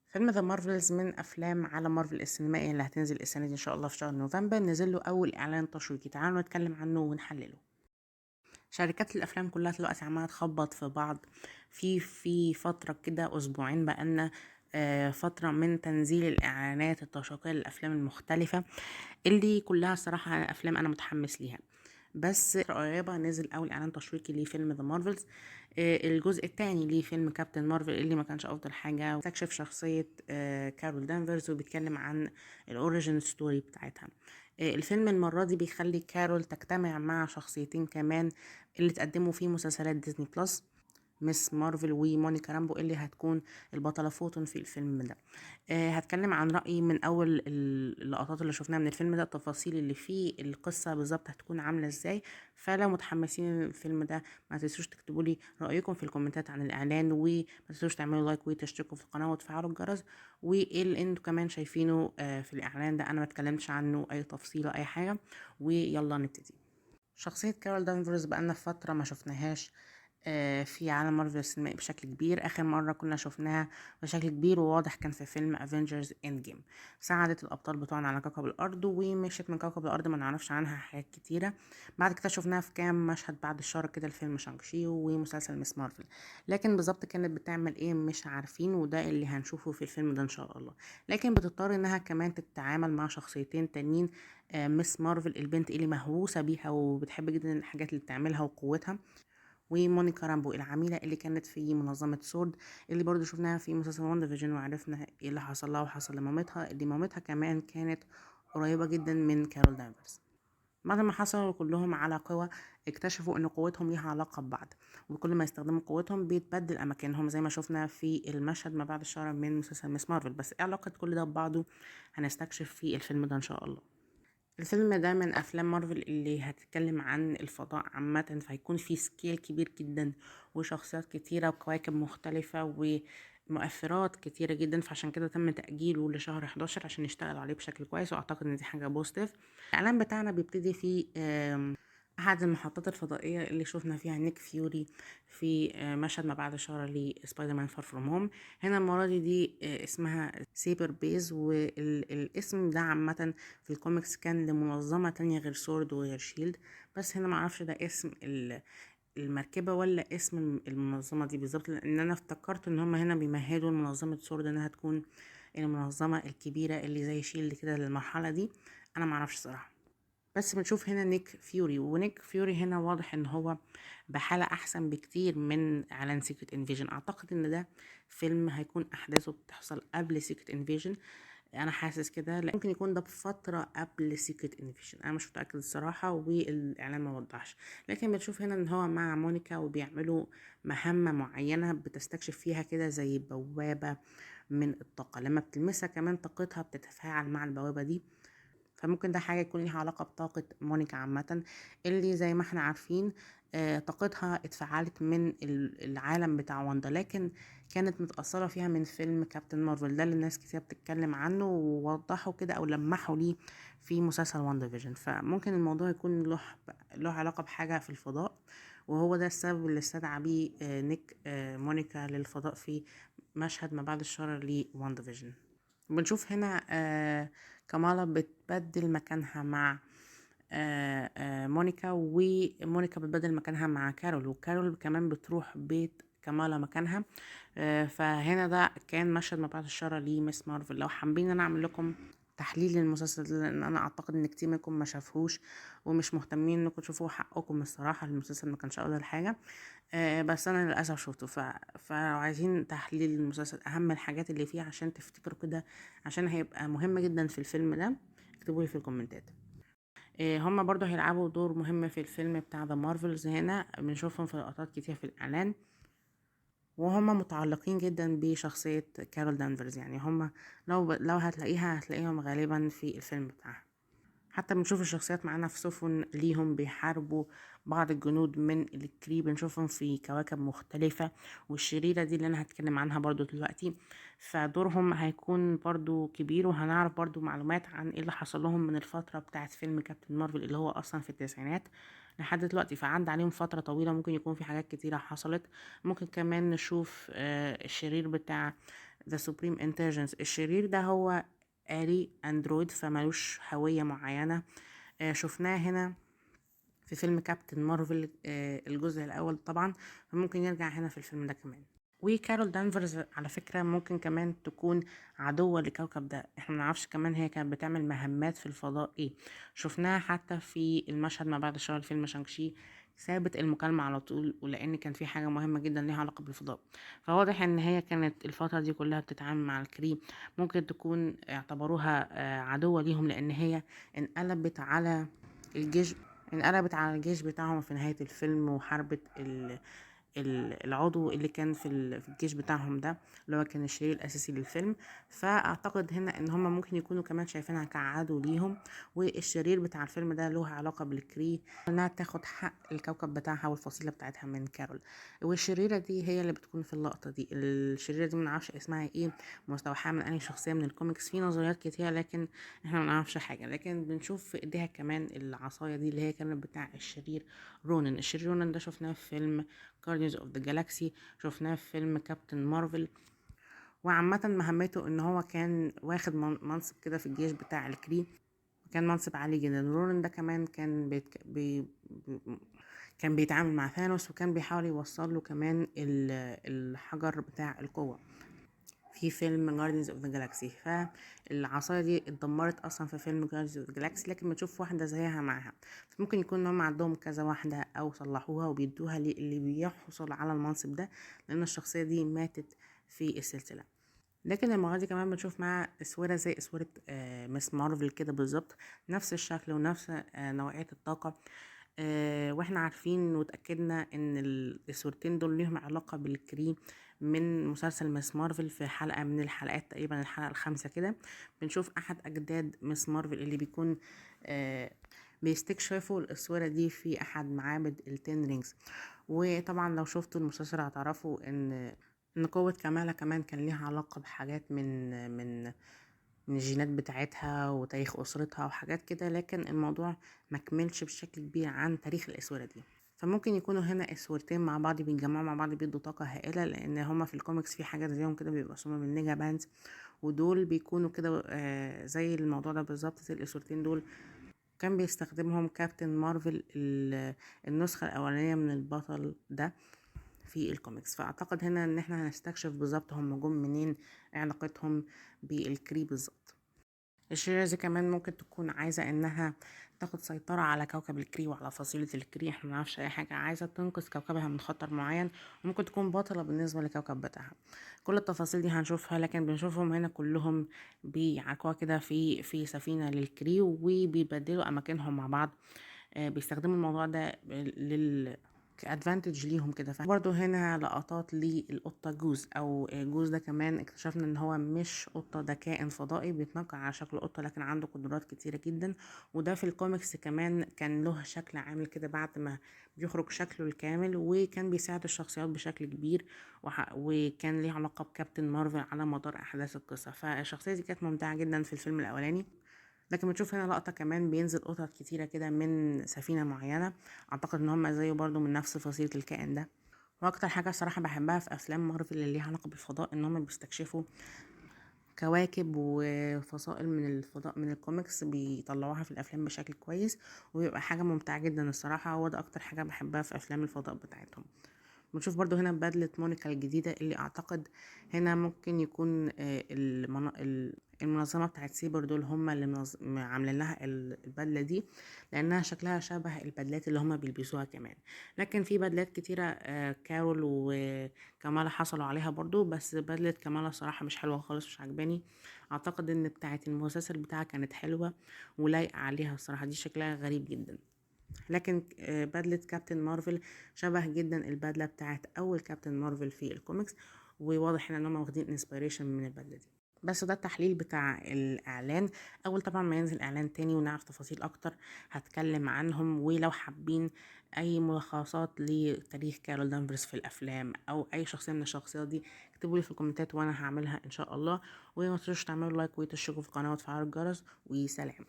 فيلم ذا مارفلز من افلام عالم مارفل السينمائي اللي هتنزل السنه دي ان شاء الله في شهر نوفمبر. نزل له اول اعلان تشويقي، تعالوا نتكلم عنه ونحلله. شركات الافلام كلها دلوقتي عماله تخبط في بعض في فتره كده اسبوعين بقالنا. فترة من تنزيل الإعلانات التشويقية للأفلام المختلفة اللي كلها صراحة أفلام أنا متحمس ليها. بس قريبة نزل أول إعلان تشويقي لفيلم ذا مارفلز، الجزء التاني لفيلم كابتن مارفل اللي ما كانش أفضل حاجة. استكشف شخصية كارول دانفرز وبيتكلم عن الأوريجين ستوري بتاعتها. الفيلم المرة دي بيخلي كارول تجتمع مع شخصيتين كمان اللي تقدموا في مسلسلات ديزني بلس، مس مارفل ومونيكا رامبو اللي هتكون البطلة فوتون في الفيلم ده. هتكلم عن رأيي من أول اللقطات اللي شفناها من الفيلم ده، التفاصيل اللي فيه، القصة بالظبط هتكون عاملة ازاي. فلو متحمسين للفيلم ده ما تنسوش تكتبوا لي رأيكم في الكومنتات عن الإعلان، وما تنسوش تعملوا لايك وتشتركوا في القناة وتفعلوا الجرس. وايه اللي انتوا كمان شايفينه في الإعلان ده، أنا ما اتكلمتش عنه أي تفصيلة أي حاجة. ويلا نبتدي. شخصية كارول دانفرز بقالنا فترة ما شفناهاش في عالم مارفل السينمائي بشكل كبير. آخر مرة كنا شفناها بشكل كبير وواضح كان في فيلم افنجرز اند جيم. ساعدت الأبطال بتوعنا على كوكب الأرض ومشيت من كوكب الأرض ما نعرفش عنها حاجات كتيرة. بعد كده شفناها في كام مشهد بعد الشر كده الفيلم شانكشي ومسلسل مس مارفل، لكن بالظبط كانت بتعمل ايه مش عارفين، وده اللي هنشوفه في الفيلم ده ان شاء الله. لكن بتضطر انها كمان تتعامل مع شخصيتين تانيين، مس مارفل البنت اللي مهووسة بيها وبتحب جدا الحاجات اللي بتعملها وقوتها، ومونيكا رامبو العميلة اللي كانت في منظمة سورد اللي برضو شفناها في مسلسل وان فيجن وعرفنا ايه اللي حصل لها وحصل لمامتها، اللي مامتها كمان كانت قريبة جدا من كارول دانفرز. بعد ما حصلوا كلهم على قوة، اكتشفوا ان قوتهم ليها علاقة ببعض، وكل ما يستخدموا قوتهم بيتبدل اماكنهم زي ما شفنا في المشهد ما بعد الشر من مسلسل مس مارفل. بس ايه علاقة كل ده ببعضه هنستكشف في الفيلم ده ان شاء الله. الفيلم ده من افلام مارفل اللي هتتكلم عن الفضاء عامة، فهيكون فيه سكيل كبير جدا وشخصيات كتيرة وكواكب مختلفة ومؤثرات كتيرة جدا، فعشان كده تم تأجيله لشهر 11 عشان يشتغل عليه بشكل كويس، واعتقد ان دي حاجة بوزيتيف. الاعلان بتاعنا بيبتدي في احد المحطات الفضائية اللي شفنا فيها نيك فيوري في مشهد ما بعد اشارة لسبايدر مان فار فروم هوم. هنا المرة دي اسمها سيبر بيز، والاسم ده عامة في الكوميكس كان لمنظمة تانية غير سورد وغير شيلد. بس هنا معرفش ده اسم المركبة ولا اسم المنظمة دي بالظبط، لان انا افتكرت ان هما هنا بيمهدوا لمنظمة سورد انها تكون المنظمة الكبيرة اللي زي شيلد كده للمرحلة دي. انا معرفش صراحة. بس بنشوف هنا نيك فيوري، ونيك فيوري هنا واضح ان هو بحالة احسن بكتير من اعلان سيكريت انفيجن. اعتقد ان ده فيلم هيكون احداثه بتحصل قبل سيكريت انفيجن، انا حاسس كده. ممكن يكون ده بفتره قبل سيكريت انفيشن، انا مش متاكد الصراحه والاعلان ما وضحش. لكن بتشوف هنا ان هو مع مونيكا وبيعملوا مهمه معينه بتستكشف فيها كده زي بوابه من الطاقه، لما بتلمسها كمان طاقتها بتتفاعل مع البوابه دي. فممكن ده حاجة يكون ليها علاقة بطاقة مونيكا عامة، اللي زي ما احنا عارفين طاقتها اتفعلت من العالم بتاع واندا، لكن كانت متأثرة فيها من فيلم كابتن مارفل ده اللي الناس كتير بتتكلم عنه، ووضحوا كده او لمحوا ليه في مسلسل واندا فيجن. فممكن الموضوع يكون له علاقة بحاجة في الفضاء، وهو ده السبب اللي استدعى بيه نيك مونيكا للفضاء في مشهد ما بعد الشر لواندا فيجن. بنشوف هنا كمالا بتبدل مكانها مع مونيكا، ومونيكا بتبدل مكانها مع كارول، وكارول كمان بتروح بيت كمالا مكانها. فهنا ده كان مشهد ما بعد الشر لمس مارفل. لو حابين انا اعمل لكم تحليل للمسلسل ده، لان انا اعتقد ان كتير منكم ما شافوش ومش مهتمين انكم تشوفوه، حقكم الصراحه. المسلسل ما كانش افضل حاجه، بس انا للاسف شفته. فلو عايزين تحليل المسلسل اهم الحاجات اللي فيه عشان تفتكروا كده، عشان هيبقى مهم جدا في الفيلم ده، اكتبوا لي في الكومنتات. هما برضو هيلعبوا دور مهم في الفيلم بتاع ذا مارفلز، هنا بنشوفهم في لقطات كتير في الاعلان، وهما متعلقين جدا بشخصية كارول دانفرز. يعني هما لو هتلاقيهم غالبا في الفيلم بتاعها. حتى بنشوف الشخصيات معانا في سفن ليهم بيحاربوا بعض الجنود من الكري، بنشوفهم في كواكب مختلفة، والشريرة دي اللي أنا هتكلم عنها برضو دلوقتي، فدورهم هيكون برضو كبير، وهنعرف برضو معلومات عن ايه اللي حصل لهم من الفترة بتاعت فيلم كابتن مارفل اللي هو أصلا في التسعينات لحد دلوقتي. فعدى عليهم فترة طويلة، ممكن يكون في حاجات كتيرة حصلت. ممكن كمان نشوف الشرير بتاع The Supreme Intelligence. الشرير ده هو آلي اندرويد فمالوش هوية معينة. شفناه هنا في فيلم كابتن مارفل الجزء الاول طبعا، فممكن يرجع هنا في الفيلم ده كمان. وكارول دانفرز على فكرة ممكن كمان تكون عدوة لكوكب ده، احنا منعرفش كمان هي كانت بتعمل مهمات في الفضاء ايه. شفناها حتى في المشهد ما بعد شهر فيلم شانكشي، سابت المكالمة على طول، ولأن كان في حاجة مهمة جدا ليها علاقة بالفضاء. فواضح ان هي كانت الفترة دي كلها بتتعامل مع الكري، ممكن تكون اعتبروها عدوة ليهم، لأن هي انقلبت على الجيش انقلبت على الجيش بتاعهم في نهاية الفيلم، وحاربت العضو اللي كان في الجيش بتاعهم ده، اللي هو كان الشرير الأساسي للفيلم. فأعتقد هنا إن هما ممكن يكونوا كمان شايفينها كعدو ليهم، والشرير بتاع الفيلم ده له علاقة بالكري، إنها تاخد حق الكوكب بتاعها والفصيلة بتاعتها من كارول. والشريرة دي هي اللي بتكون في اللقطة دي. الشريرة دي منعرفش اسمها ايه، مستوحاة من أي شخصية من الكوميكس، في نظريات كتيرة لكن احنا منعرفش حاجة. لكن بنشوف في ايديها كمان العصاية دي اللي هي كانت بتاع الشرير رونن. الشرير رونن ده شفناه في فيلم Guardians of the Galaxy، شفناه في فيلم كابتن مارفل. وعامة مهمته ان هو كان واخد منصب كده في الجيش بتاع الكري، كان منصب عالي جدا. رونن ده كمان كان كان بيتعامل مع ثانوس، وكان بيحاول يوصل له كمان الحجر بتاع القوة في فيلم Guardians of the Galaxy. فالعصاية دي اتدمرت اصلا في فيلم Guardians of the Galaxy، لكن بنشوف واحدة زيها معاها. فممكن يكون ان هم عندهم كذا واحدة او صلحوها وبيدوها اللي بيحصل على المنصب ده، لان الشخصية دي ماتت في السلسلة. لكن المرة دي كمان بنشوف معاها اسورة زي اسورة مس مارفل كده بالظبط، نفس الشكل ونفس نوعية الطاقة. واحنا عارفين وتأكدنا ان الصورتين دول ليهم علاقة بالكريم من مسلسل مس مارفل. في حلقة من الحلقات تقريبا الحلقة الخامسة كده، بنشوف احد اجداد مس مارفل اللي بيكون بيستكشفوا الاسورة دي في احد معابد التين رينجز. وطبعا لو شفتوا المسلسل هتعرفوا ان قوة كمالة كمان كان ليها علاقة بحاجات من الجينات بتاعتها وتاريخ أسرتها وحاجات كده، لكن الموضوع مكملش بشكل كبير عن تاريخ الأسورة دي. فممكن يكونوا هنا اسورتين مع بعض بيتجمعوا مع بعض بيدوا طاقة هائلة، لأن هما في الكوميكس في حاجة زيهم كده بيبقى اسمهم النيجا باندز، ودول بيكونوا كده زي الموضوع ده بالظبط. زي الاسورتين دول كان بيستخدمهم كابتن مارفل النسخة الأولانية من البطل ده في الكوميكس. فاعتقد هنا ان احنا هنستكشف بالظبط هم جم منين، علاقتهم بالكري بالظبط. الشريرة دي كمان ممكن تكون عايزة انها تاخد سيطرة على كوكب الكري وعلى فصيلة الكري، احنا منعرفش اي حاجة، عايزة تنقذ كوكبها من خطر معين، وممكن تكون بطلة بالنسبة لكوكب بتاعها. كل التفاصيل دي هنشوفها، لكن بنشوفهم هنا كلهم بيعكوا كده في سفينة للكري، وبيبدلوا اماكنهم مع بعض. بيستخدموا الموضوع ده كادفانتج ليهم كده. برضو هنا لقطات للقطة جوز او جوز ده كمان اكتشفنا ان هو مش قطة، ده كائن فضائي بيتنقل على شكل قطة لكن عنده قدرات كتيرة جدا. وده في الكوميكس كمان كان له شكل عامل كده بعد ما بيخرج شكله الكامل، وكان بيساعد الشخصيات بشكل كبير، وكان ليه علاقة بكابتن مارفل على مدار احداث القصة. فالشخصية دي كانت ممتعة جدا في الفيلم الاولاني. لكن بنشوف هنا لقطة كمان بينزل قطط كتيرة كده من سفينة معينة، اعتقد ان هم زيه برضو من نفس فصيلة الكائن ده. واكتر حاجة الصراحة بحبها في افلام مارفل اللي ليها علاقة بالفضاء ان هم بيستكشفوا كواكب وفصائل من الفضاء من الكوميكس، بيطلعوها في الافلام بشكل كويس، وبيبقى حاجة ممتعة جدا الصراحة. هو ده اكتر حاجة بحبها في افلام الفضاء بتاعتهم. بنشوف برضو هنا بدلة مونيكا الجديدة، اللي اعتقد هنا ممكن يكون المنظمة بتاعت سيبر دول هم اللي عاملين لها البدلة دي، لانها شكلها شبه البدلات اللي هم بيلبسوها كمان. لكن في بدلات كتيرة كارول وكمالا حصلوا عليها برضو، بس بدلة كمالا صراحة مش حلوة خالص، مش عجباني. اعتقد ان بتاعت المسلسل بتاعها كانت حلوة ولايقة عليها الصراحة، دي شكلها غريب جدا. لكن بدلة كابتن مارفل شبه جدا البدلة بتاعت اول كابتن مارفل في الكوميكس، وواضح ان هم واخدين انسبيريشن من البدلة دي. بس ده التحليل بتاع الاعلان. اول طبعا ما ينزل اعلان تاني ونعرف تفاصيل اكتر هتكلم عنهم. ولو حابين اي ملخصات لتاريخ كارول دانفرز في الافلام او اي شخصيه من الشخصيات دي، اكتبوا لي في الكومنتات وانا هعملها ان شاء الله. وما تنسوش تعملوا لايك وتشتركوا في القناه وتفعلوا الجرس. وسلام.